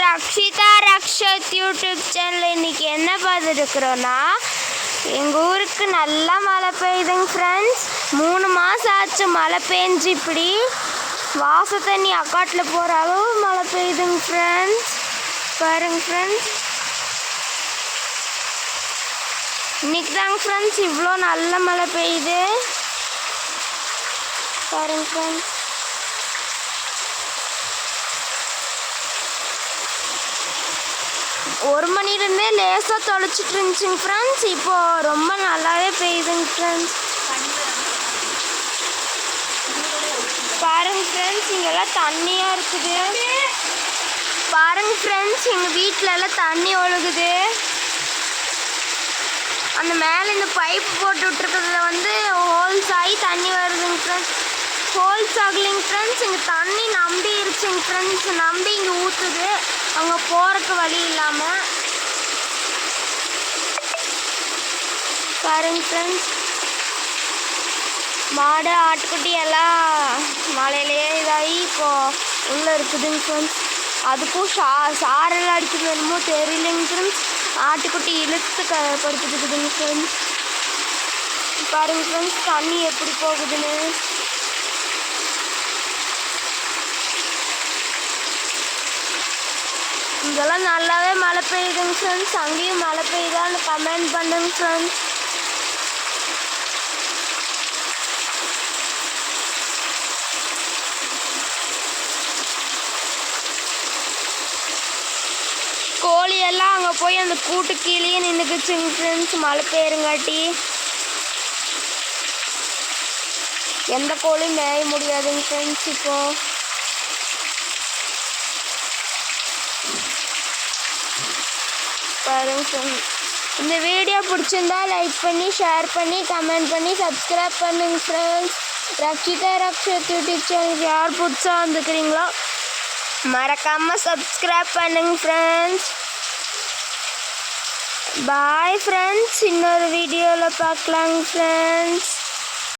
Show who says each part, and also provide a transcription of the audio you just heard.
Speaker 1: Rakshitha ரக்ஷத் YouTube channel இன்றைக்கி என்ன பார்த்துருக்குறோன்னா எங்கள் ஊருக்கு நல்லா மழை பெய்யுதுங்க ஃப்ரெண்ட்ஸ். 3 மாதம் ஆச்சு மழை பெஞ்சு. இப்படி வாச தண்ணி அக்காட்டில் போகிற அளவு மழை பெய்யுதுங்க ஃப்ரெண்ட்ஸ். பாருங்க ஃப்ரெண்ட்ஸ், இன்றைக்கி தாங்க ஃப்ரெண்ட்ஸ் இவ்வளோ நல்ல மழை பெய்யுது. பாருங்க ஃப்ரெண்ட்ஸ், ஒரு மணிலேருந்தே லேசாக தொலைச்சிட்டு இருந்துச்சுங்க ஃப்ரெண்ட்ஸ். இப்போது ரொம்ப நல்லாவே பெய்யுதுங்க ஃப்ரெண்ட்ஸ். பாருங்க ஃப்ரெண்ட்ஸ், இங்கெல்லாம் தண்ணியாக இருக்குது. பாருங்க ஃப்ரெண்ட்ஸ், எங்கள் வீட்டிலலாம் தண்ணி ஒழுகுது. அந்த மேலே இந்த பைப்பு போட்டு விட்டுருக்கிறதுல வந்து ஹோல்ஸ் ஆகி தண்ணி வருதுங்க ஃப்ரெண்ட்ஸ். ஹோல்ஸ் ஆகலைங்க ஃப்ரெண்ட்ஸ், இங்கே தண்ணி நம்பி இருச்சுங்க ஃப்ரெண்ட்ஸ். நம்பி இங்கே ஊற்றுது, அங்கே போகிறக்கு வழி இல்லாமல். பாருங்க ஃப்ரெண்ட்ஸ், மாடு ஆட்டுக்குட்டி எல்லாம் மழையிலேயே இதாகி இப்போது உள்ளே இருக்குதுங்க ஃப்ரெண்ட்ஸ். அதுக்கும் சாரெல்லாம் அடிக்கிறது என்னமோ தெரியலைங்க ஃப்ரெண்ட்ஸ். ஆட்டுக்குட்டி இழுத்து படுத்துட்டுக்குதுங்க ஃப்ரெண்ட்ஸ். பாருங்க ஃப்ரெண்ட்ஸ், தண்ணி எப்படி போகுதுன்னு. இங்கெல்லாம் நல்லாவே மழை பெய்யுதுங்க ஃப்ரெண்ட்ஸ். அங்கேயும் மழை பெய்யுதான்னு கமெண்ட் பண்ணுங்க ஃப்ரெண்ட்ஸ். கோழியெல்லாம் அங்கே போய் அந்த கூட்டு கீழே நின்றுக்குச்சுங்க ஃப்ரெண்ட்ஸ், மழை பெய்யுங்காட்டி. எந்த கோழியும் மேய முடியாதுங்க ஃப்ரெண்ட்ஸ். இப்போது பாருங்க ஃப்ரெண்ட்ஸ், இந்த வீடியோ பிடிச்சிருந்தா லைக் பண்ணி, ஷேர் பண்ணி, கமெண்ட் பண்ணி, சப்ஸ்கிரைப் பண்ணுங்க ஃப்ரெண்ட்ஸ். ரக்ஷிதா ரக்ஷத் யூடியூப் சேனல் யார் புதுசாக வந்துக்கிறீங்களோ மறக்காமல் சப்ஸ்கிரைப் பண்ணுங்க ஃப்ரெண்ட்ஸ். பாய் ஃப்ரெண்ட்ஸ், இன்னொரு வீடியோவில் பார்க்கலாங்க ஃப்ரெண்ட்ஸ்.